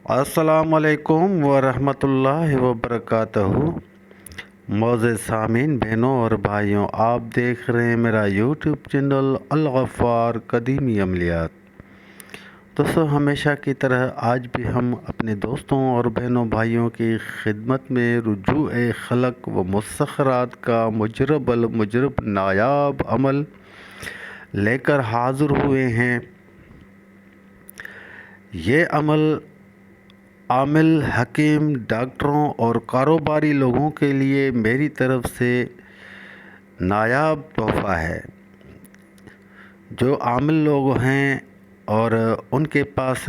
السلام علیکم ورحمۃ اللہ وبرکاتہ۔ معزز سامعین، بہنوں اور بھائیوں، آپ دیکھ رہے ہیں میرا یوٹیوب چینل الغفار قدیمی عملیات۔ دوستو، ہمیشہ کی طرح آج بھی ہم اپنے دوستوں اور بہنوں بھائیوں کی خدمت میں رجوع خلق و مسخرات کا مجرب المجرب نایاب عمل لے کر حاضر ہوئے ہیں۔ یہ عمل عامل، حکیم، ڈاکٹروں اور کاروباری لوگوں کے لیے میری طرف سے نایاب تحفہ ہے۔ جو عامل لوگ ہیں اور ان کے پاس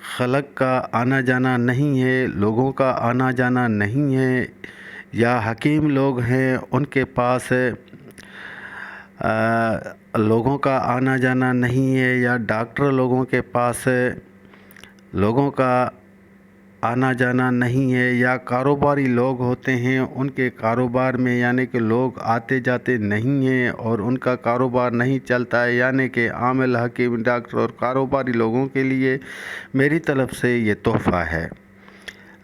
خلق کا آنا جانا نہیں ہے، لوگوں کا آنا جانا نہیں ہے، یا حکیم لوگ ہیں ان کے پاس لوگوں کا آنا جانا نہیں ہے، یا ڈاکٹر لوگوں کے پاس لوگوں کا آنا جانا نہیں ہے، یا کاروباری لوگ ہوتے ہیں ان کے کاروبار میں یعنی کہ لوگ آتے جاتے نہیں ہیں اور ان کا کاروبار نہیں چلتا ہے، یعنی کہ عامل، حکیم، ڈاکٹر اور کاروباری لوگوں کے لیے میری طرف سے یہ تحفہ ہے۔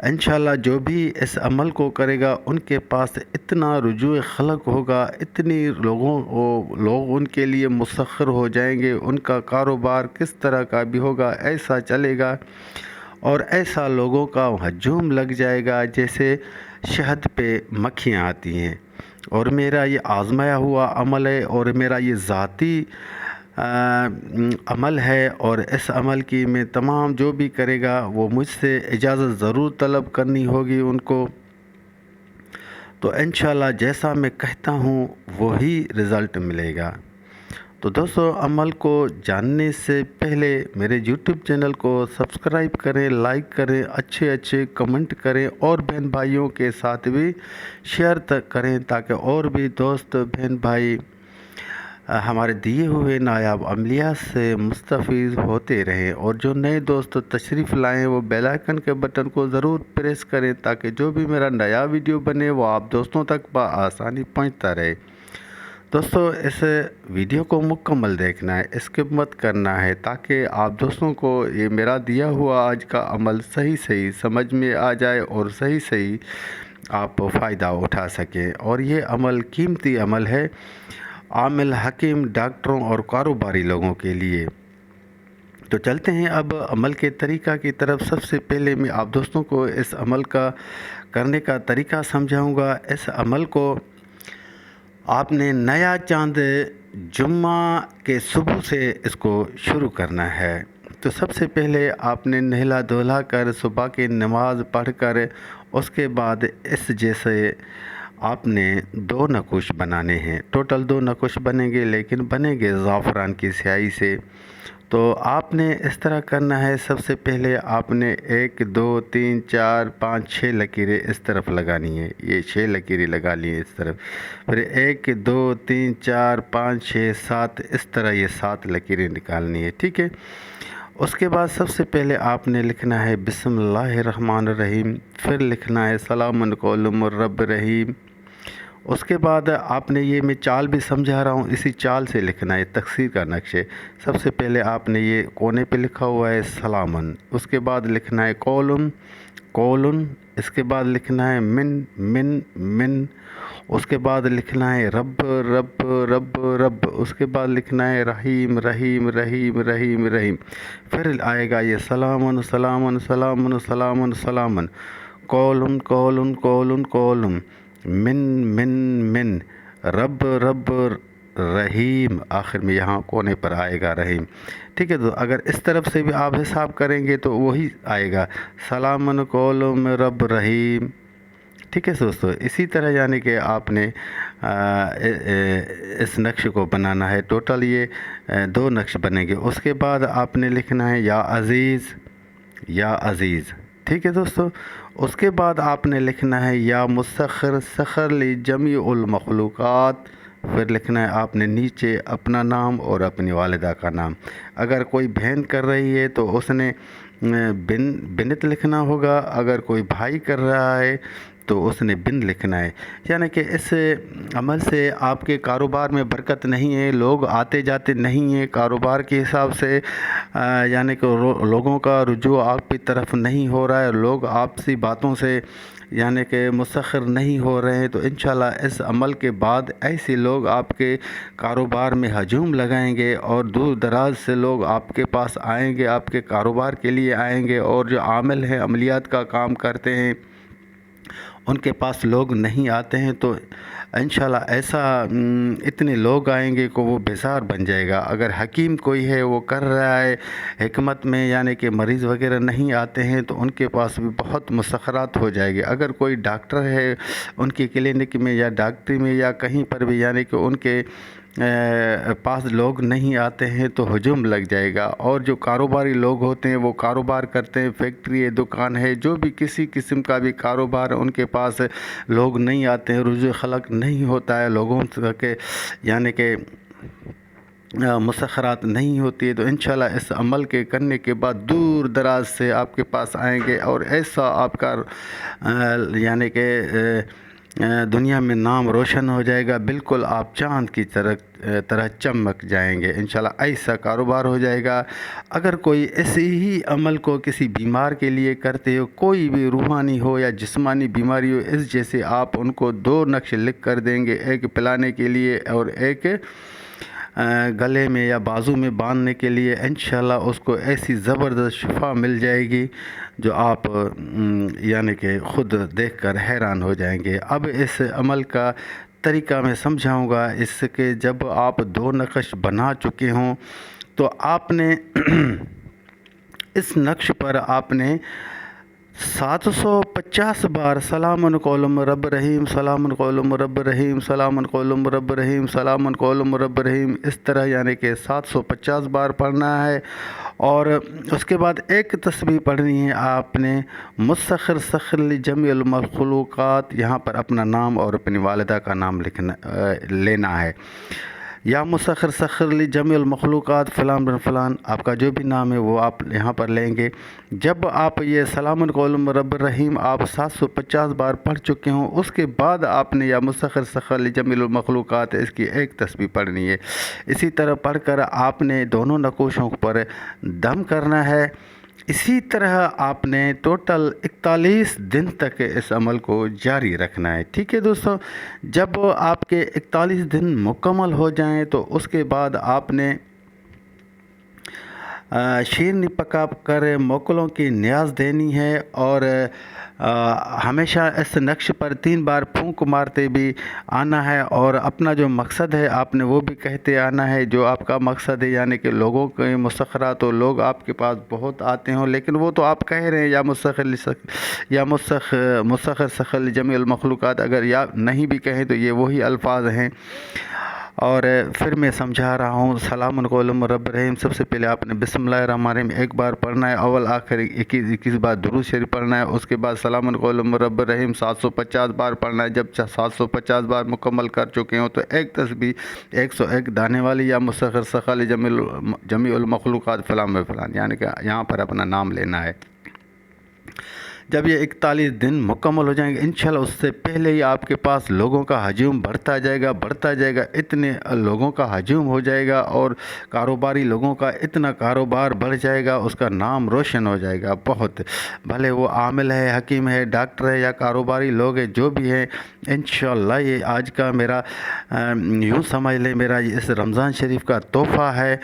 انشاءاللہ جو بھی اس عمل کو کرے گا ان کے پاس اتنا رجوع خلق ہوگا، اتنی لوگ ان کے لیے مسخر ہو جائیں گے، ان کا کاروبار کس طرح کا بھی ہوگا ایسا چلے گا، اور ایسا لوگوں کا ہجوم لگ جائے گا جیسے شہد پہ مکھیاں آتی ہیں۔ اور میرا یہ آزمایا ہوا عمل ہے اور میرا یہ ذاتی عمل ہے، اور اس عمل کی میں تمام جو بھی کرے گا وہ مجھ سے اجازت ضرور طلب کرنی ہوگی ان کو۔ تو انشاءاللہ جیسا میں کہتا ہوں وہی رزلٹ ملے گا۔ تو دوستو، عمل کو جاننے سے پہلے میرے یوٹیوب چینل کو سبسکرائب کریں، لائک کریں، اچھے کمنٹ کریں، اور بہن بھائیوں کے ساتھ بھی شیئر کریں تاکہ اور بھی دوست بہن بھائی ہمارے دیے ہوئے نایاب عملیات سے مستفید ہوتے رہیں۔ اور جو نئے دوست تشریف لائیں وہ بیل آئیکن کے بٹن کو ضرور پریس کریں تاکہ جو بھی میرا نیا ویڈیو بنے وہ آپ دوستوں تک بآسانی پہنچتا رہے۔ دوستو، اس ویڈیو کو مکمل دیکھنا ہے، اسکپ مت کرنا ہے، تاکہ آپ دوستوں کو یہ میرا دیا ہوا آج کا عمل صحیح سمجھ میں آ جائے اور صحیح آپ فائدہ اٹھا سکیں۔ اور یہ عمل قیمتی عمل ہے عامل، حکیم، ڈاکٹروں اور کاروباری لوگوں کے لیے۔ تو چلتے ہیں اب عمل کے طریقہ کی طرف۔ سب سے پہلے میں آپ دوستوں کو اس عمل کا کرنے کا طریقہ سمجھاؤں گا۔ اس عمل کو آپ نے نیا چاند جمعہ کے صبح سے اس کو شروع کرنا ہے۔ تو سب سے پہلے آپ نے نہلا دھلا کر صبح کی نماز پڑھ کر اس کے بعد اس جیسے آپ نے 2 نقوش بنانے ہیں۔ ٹوٹل 2 نقوش بنیں گے، لیکن بنیں گے زعفران کی سیاہی سے۔ تو آپ نے اس طرح کرنا ہے۔ سب سے پہلے آپ نے 1 2 3 4 5 6 لکیریں اس طرف لگانی ہے۔ یہ 6 لکیریں لگا لی ہیں اس طرف۔ پھر 1 2 3 4 5 6 7 اس طرح یہ 7 لکیریں نکالنی ہے، ٹھیک ہے۔ اس کے بعد سب سے پہلے آپ نے لکھنا ہے بسم اللہ الرحمن الرحیم، پھر لکھنا ہے سلام قول من رب رحیم۔ اس کے بعد آپ نے یہ میں چال بھی سمجھا رہا ہوں، اسی چال سے لکھنا ہے، تکسیر کا نقش ہے۔ سب سے پہلے آپ نے یہ کونے پہ لکھا ہوا ہے سلامن، اس کے بعد لکھنا ہے قولن، اس کے بعد لکھنا ہے من، اس کے بعد لکھنا ہے رب، اس کے بعد لکھنا ہے رحیم، پھر آئے گا یہ سلامن، قولن، من، رب، رحیم، آخر میں یہاں کونے پر آئے گا رحیم، ٹھیک ہے۔ تو اگر اس طرف سے بھی آپ حساب کریں گے تو وہی آئے گا سلامن قولم رب رحیم، ٹھیک ہے دوستو۔ اسی طرح یعنی کہ آپ نے اس نقش کو بنانا ہے۔ ٹوٹل یہ 2 نقش بنیں گے۔ اس کے بعد آپ نے لکھنا ہے یا عزیز، ٹھیک ہے دوستو۔ اس کے بعد آپ نے لکھنا ہے یا مسخر، سخر لی جمیع المخلوقات پھر لکھنا ہے آپ نے نیچے اپنا نام اور اپنی والدہ کا نام۔ اگر کوئی بہن کر رہی ہے تو اس نے بنت لکھنا ہوگا، اگر کوئی بھائی کر رہا ہے تو اس نے بن لکھنا ہے۔ یعنی کہ اس عمل سے آپ کے کاروبار میں برکت نہیں ہے، لوگ آتے جاتے نہیں ہیں کاروبار کے حساب سے، یعنی کہ لوگوں کا رجوع آپ کی طرف نہیں ہو رہا ہے، لوگ آپسی باتوں سے یعنی کہ مسخر نہیں ہو رہے ہیں، تو انشاءاللہ اس عمل کے بعد ایسے لوگ آپ کے کاروبار میں ہجوم لگائیں گے اور دور دراز سے لوگ آپ کے پاس آئیں گے، آپ کے کاروبار کے لیے آئیں گے، اور جو عامل ہیں عملیات کا کام کرتے ہیں ان کے پاس لوگ نہیں آتے ہیں، تو انشاءاللہ ایسا اتنے لوگ آئیں گے کہ وہ بیزار بن جائے گا۔ اگر حکیم کوئی ہے وہ کر رہا ہے حکمت میں، یعنی کہ مریض وغیرہ نہیں آتے ہیں تو ان کے پاس بھی بہت مسخرات ہو جائے گی۔ اگر کوئی ڈاکٹر ہے ان کی کلینک میں یا ڈاکٹری میں یا کہیں پر بھی، یعنی کہ ان کے پاس لوگ نہیں آتے ہیں تو ہجوم لگ جائے گا۔ اور جو کاروباری لوگ ہوتے ہیں وہ کاروبار کرتے ہیں، فیکٹری ہے، دکان ہے، جو بھی کسی قسم کا بھی کاروبار ہے، ان کے پاس لوگ نہیں آتے ہیں، رجوع خلق نہیں ہوتا ہے لوگوں کے، یعنی کہ مسخرات نہیں ہوتی ہے، تو انشاءاللہ اس عمل کے کرنے کے بعد دور دراز سے آپ کے پاس آئیں گے، اور ایسا آپ کا یعنی کہ دنیا میں نام روشن ہو جائے گا، بالکل آپ چاند کی طرح چمک جائیں گے، انشاءاللہ ایسا کاروبار ہو جائے گا۔ اگر کوئی ایسے ہی عمل کو کسی بیمار کے لیے کرتے ہو، کوئی بھی روحانی ہو یا جسمانی بیماری ہو، اس جیسے آپ ان کو 2 نقش لکھ کر دیں گے، ایک پلانے کے لیے اور ایک گلے میں یا بازو میں باندھنے کے لیے، انشاءاللہ اس کو ایسی زبردست شفا مل جائے گی جو آپ یعنی کہ خود دیکھ کر حیران ہو جائیں گے۔ اب اس عمل کا طریقہ میں سمجھاؤں گا، اس کے جب آپ 2 نقش بنا چکے ہوں تو آپ نے اس نقش پر آپ نے 750 بار سلام قولم رب رحیم، سلام قولم رب رحیم، سلام قولم رب رحیم، سلام قولم رب رحیم، اس طرح یعنی کہ 750 بار پڑھنا ہے۔ اور اس کے بعد ایک تسبیح پڑھنی ہے آپ نے، مسخر سخر لجمیع المخلوقات، یہاں پر اپنا نام اور اپنی والدہ کا نام لینا ہے، یا مسخر سخر لجمیع المخلوقات فلان بن فلان، آپ کا جو بھی نام ہے وہ آپ یہاں پر لیں گے۔ جب آپ یہ سلام قولم رب الرحیم آپ 750 بار پڑھ چکے ہوں، اس کے بعد آپ نے یا مسخر سخر لجمیع المخلوقات اس کی ایک تسبیح پڑھنی ہے۔ اسی طرح پڑھ کر آپ نے دونوں نقوشوں پر دم کرنا ہے۔ اسی طرح آپ نے ٹوٹل 41 دن تک اس عمل کو جاری رکھنا ہے، ٹھیک ہے دوستو۔ جب آپ کے 41 دن مکمل ہو جائیں تو اس کے بعد آپ نے شیرنی پکا کر موکلوں کی نیاز دینی ہے، اور ہمیشہ اس نقش پر 3 بار پھونک مارتے بھی آنا ہے، اور اپنا جو مقصد ہے آپ نے وہ بھی کہتے آنا ہے، جو آپ کا مقصد ہے، یعنی کہ لوگوں کے مسخرات ہو، لوگ آپ کے پاس بہت آتے ہوں لیکن وہ تو آپ کہہ رہے ہیں یا مسخر سخر لجمیع المخلوقات، اگر یا نہیں بھی کہیں تو یہ وہی الفاظ ہیں۔ اور پھر میں سمجھا رہا ہوں، سلام قولم رب رحیم، سب سے پہلے آپ نے بسم اللہ الرحمن الرحیم ایک بار پڑھنا ہے، اول آخر 21 بار درود شریف پڑھنا ہے، اس کے بعد سلام قولم رب رحیم 750 بار پڑھنا ہے۔ جب 750 بار مکمل کر چکے ہوں تو ایک تسبیح 101 دانے والی، یا مسخر سخر لجمیع المخلوقات فلان و فلان، یعنی کہ یہاں پر اپنا نام لینا ہے۔ جب یہ 41 دن مکمل ہو جائیں گے انشاءاللہ، اس سے پہلے ہی آپ کے پاس لوگوں کا ہجوم بڑھتا جائے گا، اتنے لوگوں کا ہجوم ہو جائے گا، اور کاروباری لوگوں کا اتنا کاروبار بڑھ جائے گا، اس کا نام روشن ہو جائے گا بہت، بھلے وہ عامل ہے، حکیم ہے، ڈاکٹر ہے، یا کاروباری لوگ ہیں، جو بھی ہیں، انشاءاللہ یہ آج کا میرا یوں سمجھ لیں میرا اس رمضان شریف کا تحفہ ہے،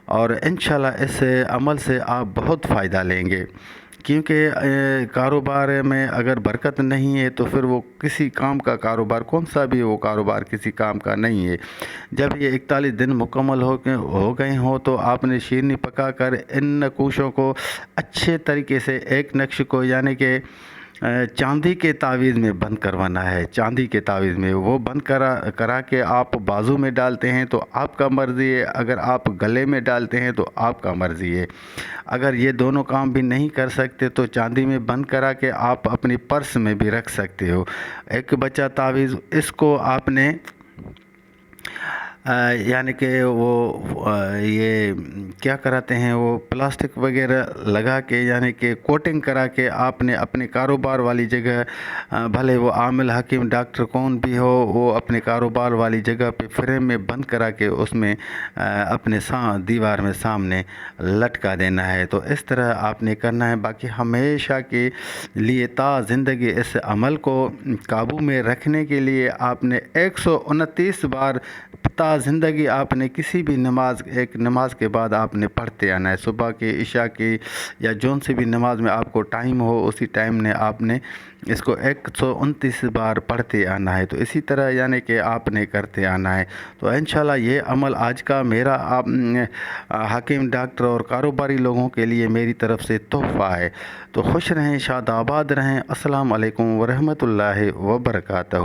اور انشاءاللہ اس عمل سے آپ بہت فائدہ لیں گے، کیونکہ کاروبار میں اگر برکت نہیں ہے تو پھر وہ کسی کام کا کاروبار، کون سا بھی وہ کاروبار کسی کام کا نہیں ہے۔ جب یہ 41 دن مکمل ہو گئے ہوں تو آپ نے شیرنی پکا کر ان نقوشوں کو اچھے طریقے سے، ایک نقش کو یعنی کہ چاندی کے تعویذ میں بند کروانا ہے، چاندی کے تعویذ میں وہ بند کرا کے آپ بازو میں ڈالتے ہیں تو آپ کا مرضی ہے، اگر آپ گلے میں ڈالتے ہیں تو آپ کا مرضی ہے۔ اگر یہ دونوں کام بھی نہیں کر سکتے تو چاندی میں بند کرا کے آپ اپنی پرس میں بھی رکھ سکتے ہو۔ ایک بچہ تعویذ، اس کو آپ نے یعنی کہ وہ یہ کیا کراتے ہیں، وہ پلاسٹک وغیرہ لگا کے، یعنی کہ کوٹنگ کرا کے آپ نے اپنے کاروبار والی جگہ، بھلے وہ عامل حکیم ڈاکٹر کون بھی ہو، وہ اپنے کاروبار والی جگہ پہ فریم میں بند کرا کے اس میں اپنے دیوار میں سامنے لٹکا دینا ہے۔ تو اس طرح آپ نے کرنا ہے۔ باقی ہمیشہ کے لیے تا زندگی اس عمل کو قابو میں رکھنے کے لیے آپ نے 129 بار تا زندگی آپ نے کسی بھی ایک نماز کے بعد آپ نے پڑھتے آنا ہے۔ صبح کی، عشاء کی، یا جون سے بھی نماز میں آپ کو ٹائم ہو، اسی ٹائم نے آپ نے اس کو 129 بار پڑھتے آنا ہے۔ تو اسی طرح یعنی کہ آپ نے کرتے آنا ہے۔ تو انشاءاللہ یہ عمل آج کا میرا حکیم ڈاکٹر اور کاروباری لوگوں کے لیے میری طرف سے تحفہ ہے۔ تو خوش رہیں، شاد آباد رہیں۔ السلام علیکم ورحمۃ اللہ وبرکاتہ۔